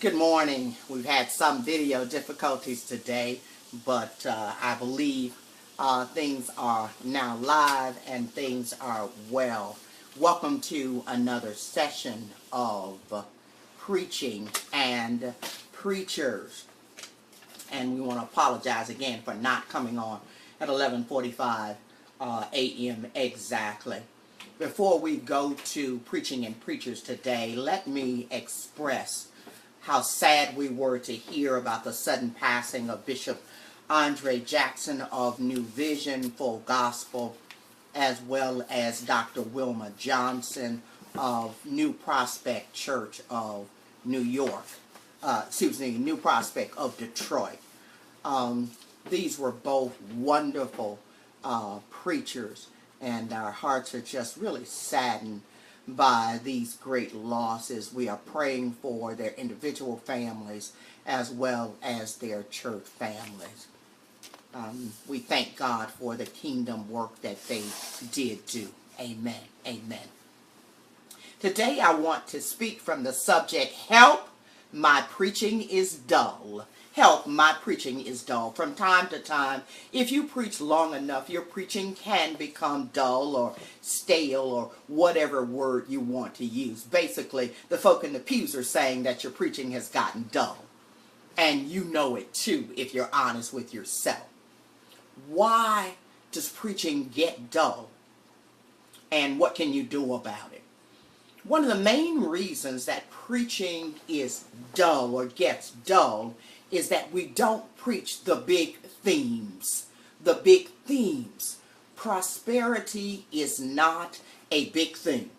Good morning. We've had some video difficulties today, but I believe things are now live and things are well. Welcome to another session of preaching and preachers. And we want to apologize again for not coming on at 11:45 a.m. exactly. Before we go to preaching and preachers today, let me express how sad we were to hear about the sudden passing of Bishop Andre Jackson of New Vision Full Gospel, as well as Dr. Wilma Johnson of New Prospect Church of New York. New Prospect of Detroit. These were both wonderful preachers, and our hearts are just really saddened by these great losses. We are praying for their individual families as well as their church families. We thank God for the kingdom work that they did do. Amen. Amen. Today I want to speak from the subject, Help, My Preaching is Dull. Help, my preaching is dull. From time to time, if you preach long enough, your preaching can become dull or stale or whatever word you want to use. Basically, the folk in the pews are saying that your preaching has gotten dull. And you know it too, if you're honest with yourself. Why does preaching get dull? And what can you do about it? One of the main reasons that preaching is dull or gets dull is that we don't preach the big themes. The big themes. Prosperity is not a big theme.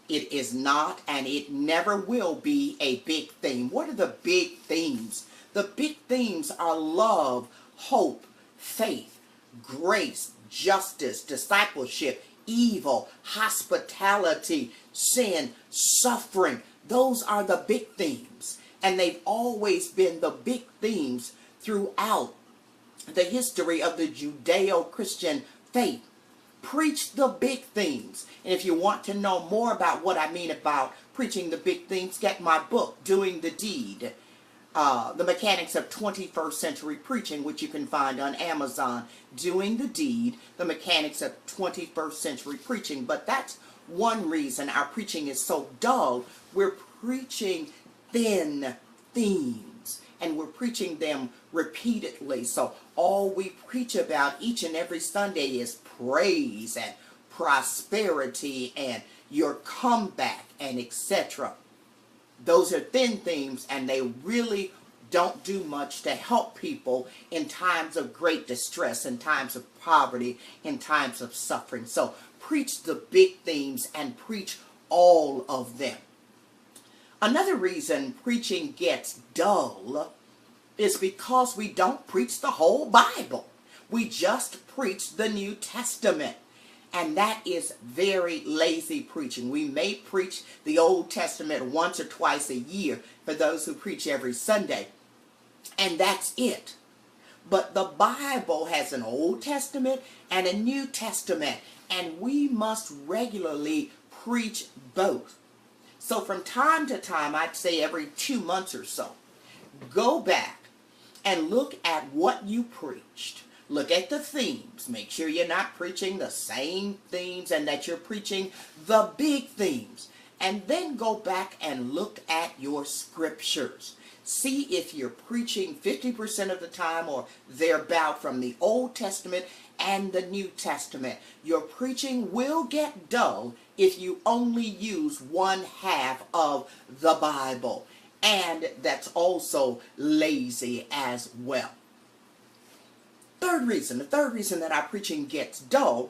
It is not, and it never will be a big theme. What are the big themes? The big themes are love, hope, faith, grace, justice, discipleship, evil, hospitality, sin, suffering. Those are the big themes. And they've always been the big themes throughout the history of the Judeo-Christian faith. Preach the big themes. And if you want to know more about what I mean about preaching the big themes, get my book, Doing the Deed. The Mechanics of 21st Century Preaching, which you can find on Amazon. Doing the Deed, The Mechanics of 21st Century Preaching. But that's one reason our preaching is so dull. We're preaching thin themes, and we're preaching them repeatedly. So all we preach about each and every Sunday is praise and prosperity and your comeback and etc. Those are thin themes, and they really don't do much to help people in times of great distress, in times of poverty, in times of suffering. So preach the big themes and preach all of them. Another reason preaching gets dull is because we don't preach the whole Bible. We just preach the New Testament. And that is very lazy preaching. We may preach the Old Testament once or twice a year for those who preach every Sunday. And that's it. But the Bible has an Old Testament and a New Testament. And we must regularly preach both. So from time to time, I'd say every 2 months or so, go back and look at what you preached. Look at the themes. Make sure you're not preaching the same themes and that you're preaching the big themes. And then go back and look at your scriptures. See if you're preaching 50% of the time or thereabout from the Old Testament and the New Testament. Your preaching will get dull if you only use one half of the Bible. And that's also lazy as well. The third reason that our preaching gets dull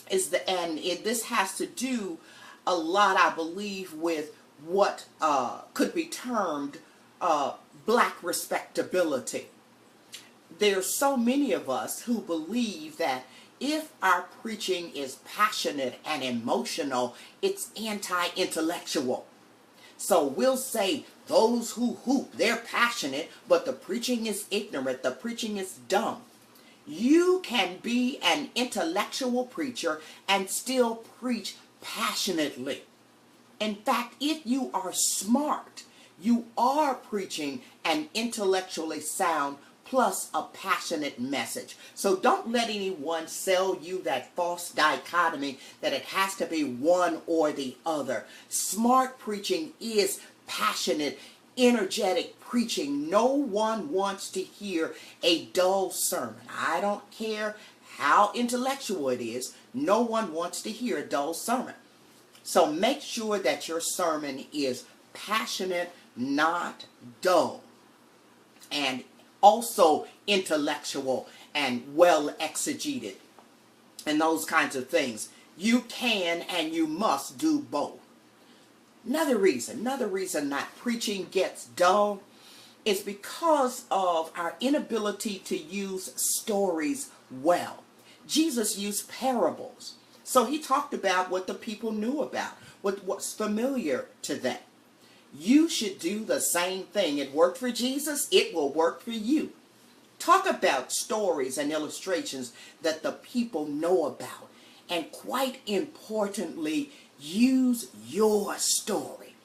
is this has to do a lot, I believe, with what could be termed black respectability. There's so many of us who believe that if our preaching is passionate and emotional, it's anti-intellectual. So we'll say those who hoop, they're passionate, but the preaching is ignorant, the preaching is dumb. You can be an intellectual preacher and still preach passionately. In fact, if you are smart, You are preaching an intellectually sound plus a passionate message. So don't let anyone sell you that false dichotomy that it has to be one or the other. Smart preaching is passionate, energetic preaching. No one wants to hear a dull sermon. I don't care how intellectual it is. No one wants to hear a dull sermon. So make sure that your sermon is passionate, not dull, and also intellectual and well exegeted, and those kinds of things. You can and you must do both. Another reason that preaching gets dull is because of our inability to use stories well. Jesus used parables. So he talked about what the people knew about, what's familiar to them. You should do the same thing. It worked for Jesus, it will work for you. Talk about stories and illustrations that the people know about. And quite importantly, use your story.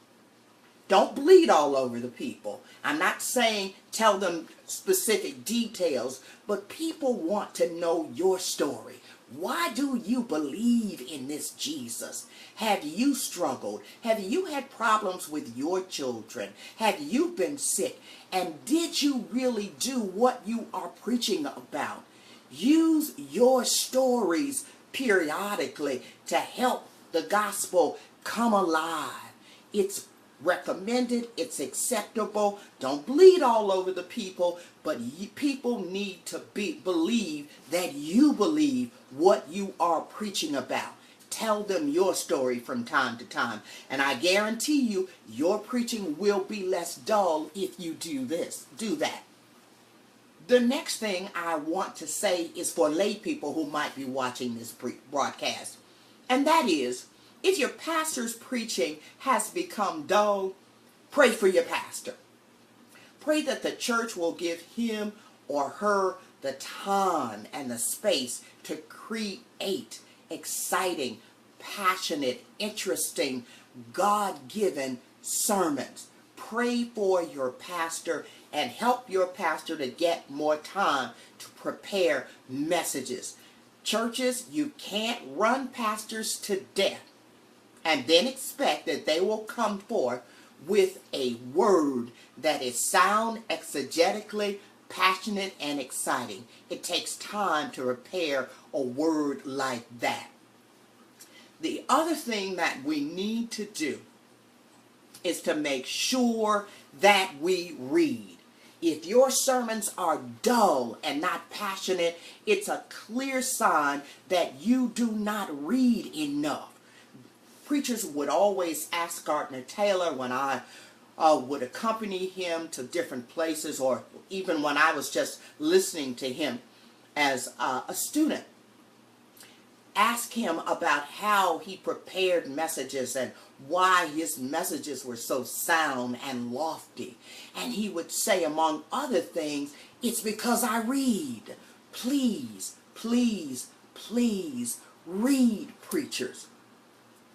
Don't bleed all over the people. I'm not saying tell them specific details, but people want to know your story. Why do you believe in this Jesus? Have you struggled? Have you had problems with your children? Have you been sick? And did you really do what you are preaching about? Use your stories periodically to help the gospel come alive. It's recommended, it's acceptable. Don't bleed all over the people, but people need to believe that you believe what you are preaching about. Tell them your story from time to time, and I guarantee you your preaching will be less dull if you do that. The next thing I want to say is for lay people who might be watching this broadcast, and that is, if your pastor's preaching has become dull, pray for your pastor. Pray that the church will give him or her the time and the space to create exciting, passionate, interesting, God-given sermons. Pray for your pastor and help your pastor to get more time to prepare messages. Churches, you can't run pastors to death and then expect that they will come forth with a word that is sound, exegetically, passionate, and exciting. It takes time to prepare a word like that. The other thing that we need to do is to make sure that we read. If your sermons are dull and not passionate, it's a clear sign that you do not read enough. Preachers would always ask Gardner Taylor when I would accompany him to different places, or even when I was just listening to him as a student. Ask him about how he prepared messages and why his messages were so sound and lofty. And he would say, among other things, it's because I read. Please, please, please read, preachers.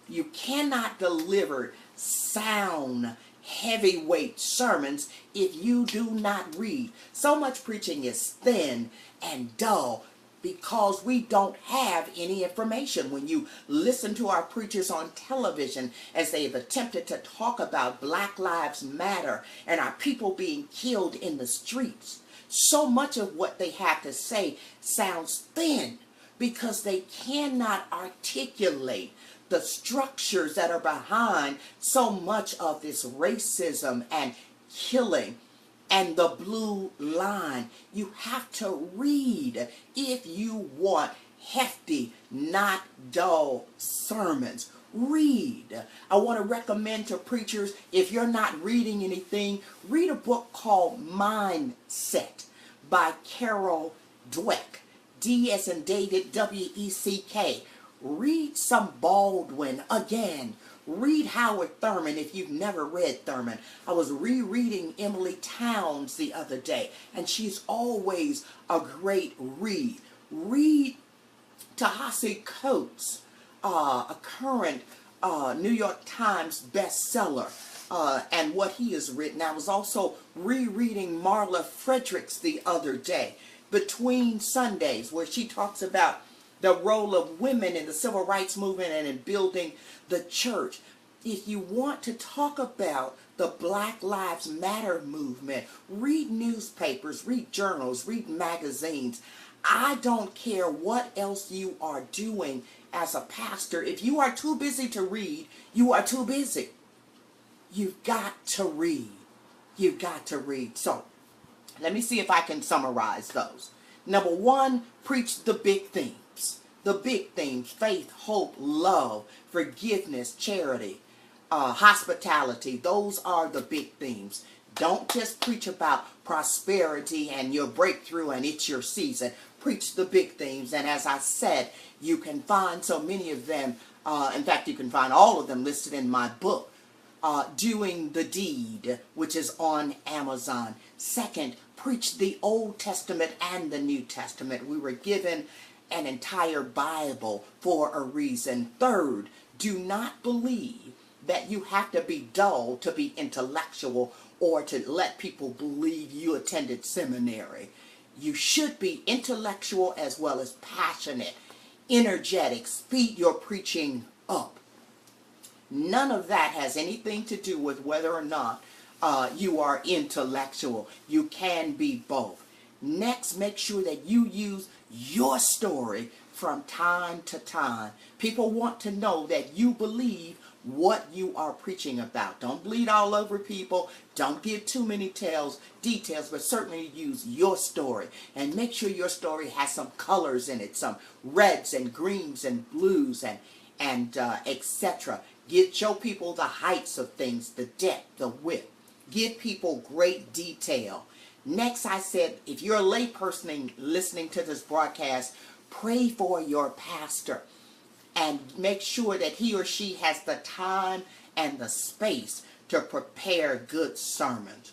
You cannot deliver sound, heavyweight sermons if you do not read. So much preaching is thin and dull because we don't have any information. When you listen to our preachers on television as they've attempted to talk about Black Lives Matter and our people being killed in the streets, so much of what they have to say sounds thin because they cannot articulate the structures that are behind so much of this racism and killing and the blue line. You have to read if you want hefty, not dull sermons. Read. I want to recommend to preachers, if you're not reading anything, read a book called Mindset by Carol Dweck. D as in David, W-E-C-K. Read some Baldwin again. Read Howard Thurman if you've never read Thurman. I was rereading Emily Towns the other day, and she's always a great read. Read Ta-Nehisi Coates, a current New York Times bestseller, and what he has written. I was also rereading Marla Fredericks the other day, Between Sundays, where she talks about the role of women in the civil rights movement and in building the church. If you want to talk about the Black Lives Matter movement, read newspapers, read journals, read magazines. I don't care what else you are doing as a pastor. If you are too busy to read, you are too busy. You've got to read. You've got to read. So, let me see if I can summarize those. Number one, preach the big themes. The big themes: faith, hope, love, forgiveness, charity, hospitality. Those are the big themes. Don't just preach about prosperity and your breakthrough and it's your season. Preach the big themes. And as I said, you can find so many of them. In fact, you can find all of them listed in my book, Doing the Deed, which is on Amazon. Second, preach the Old Testament and the New Testament. We were given an entire Bible for a reason. Third, do not believe that you have to be dull to be intellectual or to let people believe you attended seminary. You should be intellectual as well as passionate, energetic. Speed your preaching up. None of that has anything to do with whether or not you are intellectual. You can be both. Next, make sure that you use your story from time to time. People want to know that you believe what you are preaching about. Don't bleed all over people. Don't give too many details, but certainly use your story. And make sure your story has some colors in it, some reds and greens and blues and etc. Show people the heights of things, the depth, the width. Give people great detail. Next, I said, if you're a layperson listening to this broadcast, pray for your pastor and make sure that he or she has the time and the space to prepare good sermons.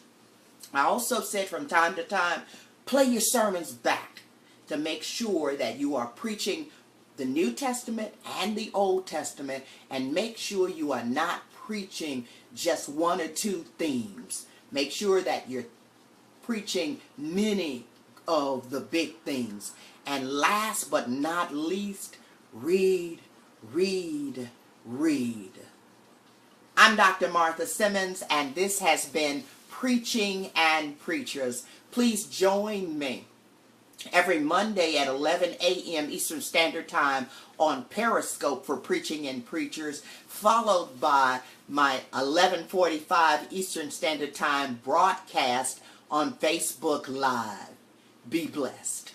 I also said from time to time, play your sermons back to make sure that you are preaching the New Testament and the Old Testament, and make sure you are not preaching just one or two themes. Make sure that you're preaching many of the big things. And last but not least, read, read, read. I'm Dr. Martha Simmons, and this has been Preaching and Preachers. Please join me every Monday at 11 a.m. Eastern Standard Time on Periscope for Preaching and Preachers, followed by my 11:45 Eastern Standard Time broadcast on Facebook Live. Be blessed.